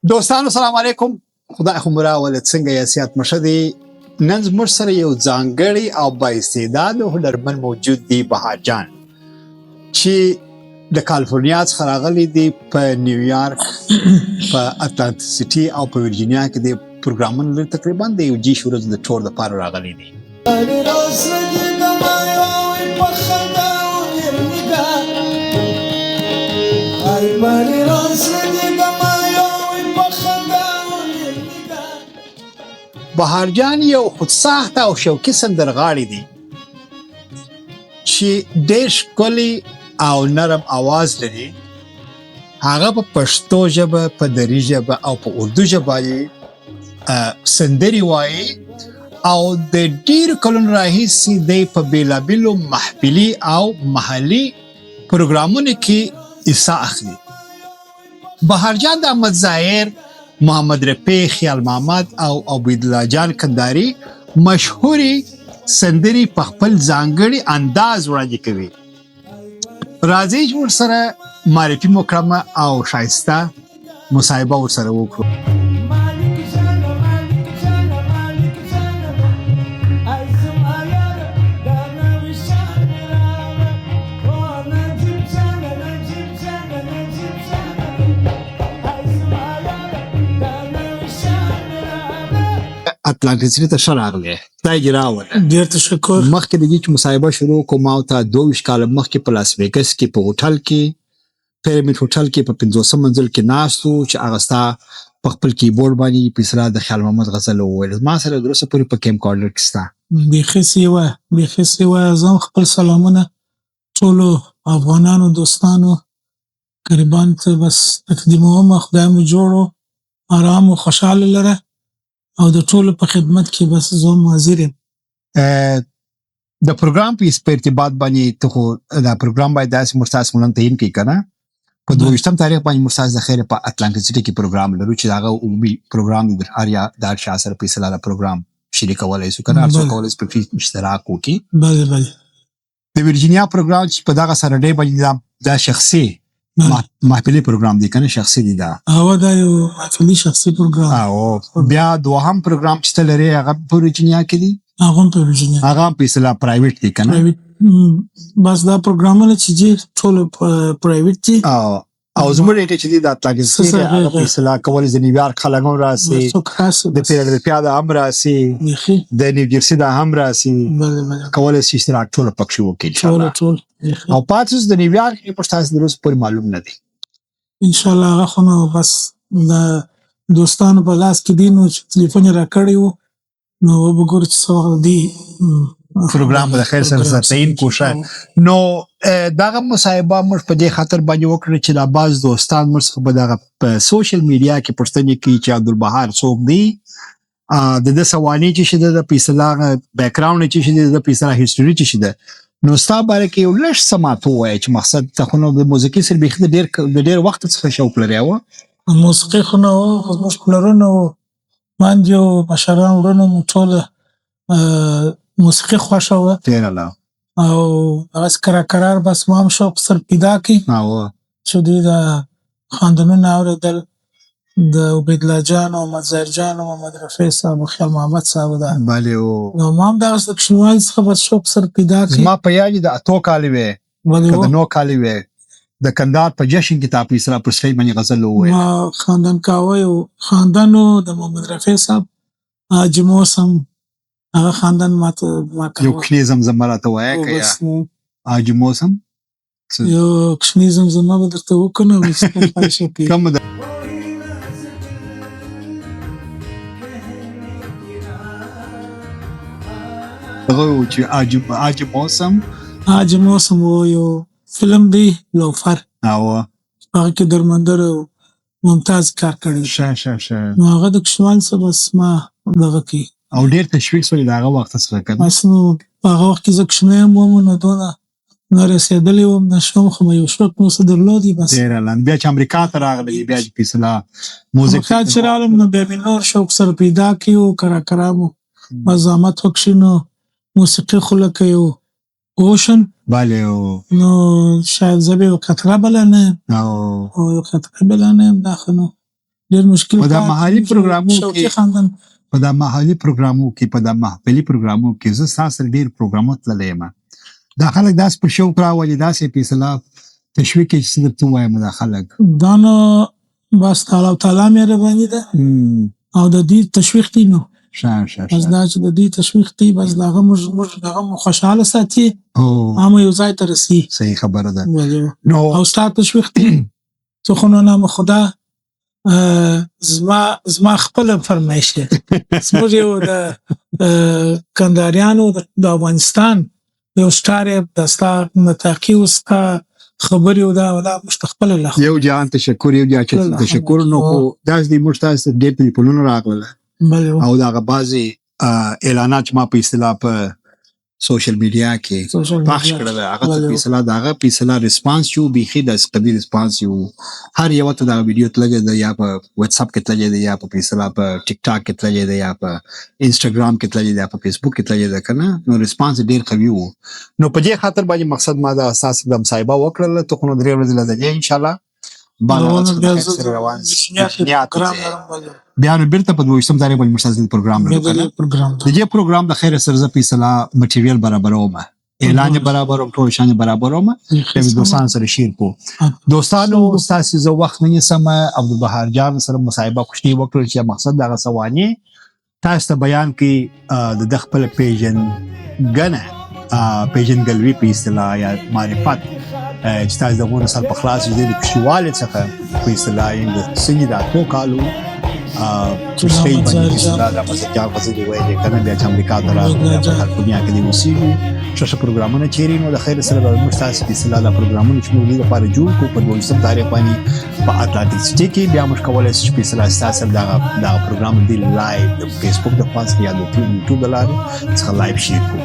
دوستانو سلام علیکم. خدای خو مو راولد، څنګه یې سیات مشه دی. نن زموږ سره یو ځانګړی او بااستعداده هنرمند موجود دی، بهار جان، چې د کالیفورنیا څخه راغلی دی. په نیویارک، په اتلانټیک سټي او په ورجینیا کې د پروګرامونو لري. تقریبا د یو جیش ورځ د ټور دپاره راغلی دی. بهار جان یو خودساخته او شوقي سندرغاړی دی چې ډېر ښکلی او نرم آواز لري. هغه په پښتو ژبه، په دري ژبه او په اردو ژبه یې سندرې وایي او د ډېرو کلونو راهیسې دی په بېلابېلو محفلي او محلي پروګرامونو کې حصه اخلي. بهار جان د احمد ظاهر، محمد رفیع، خیال محمد او عبیدالله جان کندهاري مشهورې سندرې په خپل ځانګړي انداز وړاندې کوي. راځئ چې ورسره معرفي مکرمه او ښایسته مصاحبه ورسره وکړو. اتلانټیک سټي ته ښه راغلی. خدای دې راوله. ډېر تشکر. مخکې د دې چې مصاحبه شروع کوم، ما ورته 22 کاله مخکې په لاس ویګس کې په هوټل کې، پیرامید هوټل کې په 50 منزل کې ناست وو چې هغه ستا په خپل کیبورډ باندې په اصطلاح د خیال محمد غزل وویل. ما سره د اوسه پورې په کیمکارډر کې ستا بیخي سیوه زه خپل سلامونه ټولو افغانانو دوستانو قریبان ته بس تقدیموم. خدای مو جوړو، آرام او خوشحاله لره او د ټولو په خدمت کې بس زه حاضر یم. د پروګرام په ارتباط باندې ته خو دا پروګرام باید داسې مرتاز مولن تعین کړي که نه. په 22 تاریخ باندې مرتاز د خیر په اتلانټیک سټي کې پروګرام لرو چې هغه عمومي پروګرام دی. د هر چا سره په اصطلاح پروګرام شریکولی شو که نه، هر څوک کولی شي پکې اشتراک وکړي. بله د ورجینیا پروګرام چې په دغه سرډې باندې دا شخصي محفلي پروګرام دی که نه، شخصي دی دا یو محفلي شخصي پروګرام. او بیا دوهم پروګرام چې ته لرې هغه په ورجینیا کې دی. هغه هم په ورجینیا، هغه هم په اصطلاح پرایویټ دی که نه. بس دا پروګرامونه چې دي ټول پرایویټ دي. او زموږ ډېټې چې دي د اتلانټیک سټي هغه په اصطلاح کولی د نیویارک خلک هم راسي، د فیلادلفیا دا هم راسي، د نیوجرسي دا هم راسي. کولی شي اشتراک ټوله پکښې وکړي انشاءالله. او پاتې اوس د نیویارک ریپورټ تاسو د اوسه پورې معلوم نه دی انشاءالله. هغه خو نو بس د دوستانو په لاس کې دي، نو چې تلیفون یې راکړی و نو وبګورو چې څه وخت دی پروګرام به د خیر سره تعین کوشه. نو دغه مصاحبه موږ په دې خاطر باندې وکړه چې دا بعض دوستان موږ څخه په دغه په سوشل میډیا کې پوښتنې کوي چې عبدالبهار څوک دی، د ده سوانح چې شي ده، په اصطلاح بیکګراونډ چې شي ده، په اصطلاح هسټري چې شي ده. نو ستا باره کې یو لږ څه ماته ووایه چې مقصد ته خو نو د موسیقي سره بیخي د ډېر وخت څخه شوق لرې وه. موسیقي خو نه وه، خو زموږ پلرونه وو، ماندې او مشران وروڼه مو ټوله موسیقي خوښه وه او هغسې کرار بس ما هم شوق سر پیدا کړي چې دوی د خواندنونه اورېدل د عبیدالله جان او محمد ظاهر جان او محمد رفیع صاحب او خیال محمد صاحب ده. نو ما هم دغسې د کوچنیوالي څخه بس شوق سر پیدا کړي. زما په یاد د 8 کالې وې که د 9 کالې وې د کندهار په جشن کې تا په اصطلاح پر سټیج باندې غزل وویل. ما خواندن کاوه، یو خواندن و د محمد رفیع صاحب، حاجي موسم، هغه خواندن ما یو کوچنی زمزمه راته وایه که یا حاجي موسم یو کوچنی زمزمه به درته وکړم کومه ده؟ هغه و چې حاجي موسم و یو فلم دی لوفر، هغه کې درمندر ممتاز کار کړی. نو هغه د کوچنیوالي څخه بس ما دغه کوي او ډېر تشویق شوی د هغه وخت څخه که نه. بس نو په هغه وخت کې زه کوچنی هم وم، نو دونه نه رسېدلی وم نه شوم، خو یو شوق مو څه درلودی. بس ډېر بیا چې امریکا ته راغلی، بیا چې په اصطلاح امریکا چې راغلم نو بیا مې نور شوق سره پیدا کړي او کرا مو زحمت وکړي. نو موسیقي خو لکه یو اوشن بله نو شاید زه به یو خطره بلنه او یو خطره بلنه داخل نو ډېر مشکل په دا کار محلي دی. پروګرامونو شوقي کې خاندان په دا محلي پروګرامونو کې زه ستاسو سره ډېر پروګرامونه تللی یم. دا خلک داسې په شوق راولي، داسې په اصطلاح تشویق یې چې څه درته ووایم دا خلک. دا نو بس د الله تعالی مهرباني ده او د دې تشویق دی نو بس دا چې د دې تشویق دی بس د هغه موږ دغه مو خوشحاله ساتي او یو ځای ته رسي. صحیح خبره ده. نو او ستا تشویق دی څه خو نو نام خدا زما خپل فرمایش دی. زموږ یو د کندهاریانو د افغانستان یو سټار د ستا متاقي او ستا خبرې او دا ولا مستقبل الله یو جان تشکر تشکر نو خو داس دی مشتاس ډېر ټلیفونونه راغله او دا غبازي اعلانات ما په اصطلاح په سوشل میډیا کې پخش کړل. هغه په اصطلاح داغه په اصطلاح ریسپانس یو بيخي د قبل ریسپانس یو هر یو ته دا ویډیو تلګي د یا په واتس اپ کې تلګي د یا په اصطلاح په ټیک ټاک کې تلګي د یا په انستګرام کې تلګي د یا په فیسبوک کې تلګي د کنه نو ریسپانس ډیر قوي وو. نو په دې خاطر باندې مقصد ما دا اساس د مصايبه وکړل ته خو نو درې ورځې لږه ان شاء الله بیا نو بیرته په 22 تاریخ باندې مستقل پروګرام لرو. د دې پروګرام د خیر سره په اصطلاح مټیریل برابروم، اعلان برابروم، ټول شان برابروم په دوستان سره شیر کو. دوستانو تاسو زه وخت نه سم عبدالبهار جان سره مصاحبه خوشتي وکړل چې مقصد دغه سوانی تاسو ته بیان کی د خپل پیژنګلوي په اصطلاح یا معرفت چې تاسو دغه سره په خلاص دي د کشواله څخه په اصطلاح د سنې د اتو کالو چې شي باندې دا مزګار غزي وایي کنه بیا چې امریکا درا په دنیا کې دی وسیږي چې پروګرامونه چیرې نو د خیر سره د مستاسي په اصطلاح د پروګرامونو چې موږ لپاره جوړ کو په 22 تاریخ باندې په اتلانټیک سټي کې بیا موږ کولای شو په اصطلاح تاسو دا پروګرام دی لایو د فیسبوک د پاس یا د یوټیوب د لارې څخه لایو شي کو.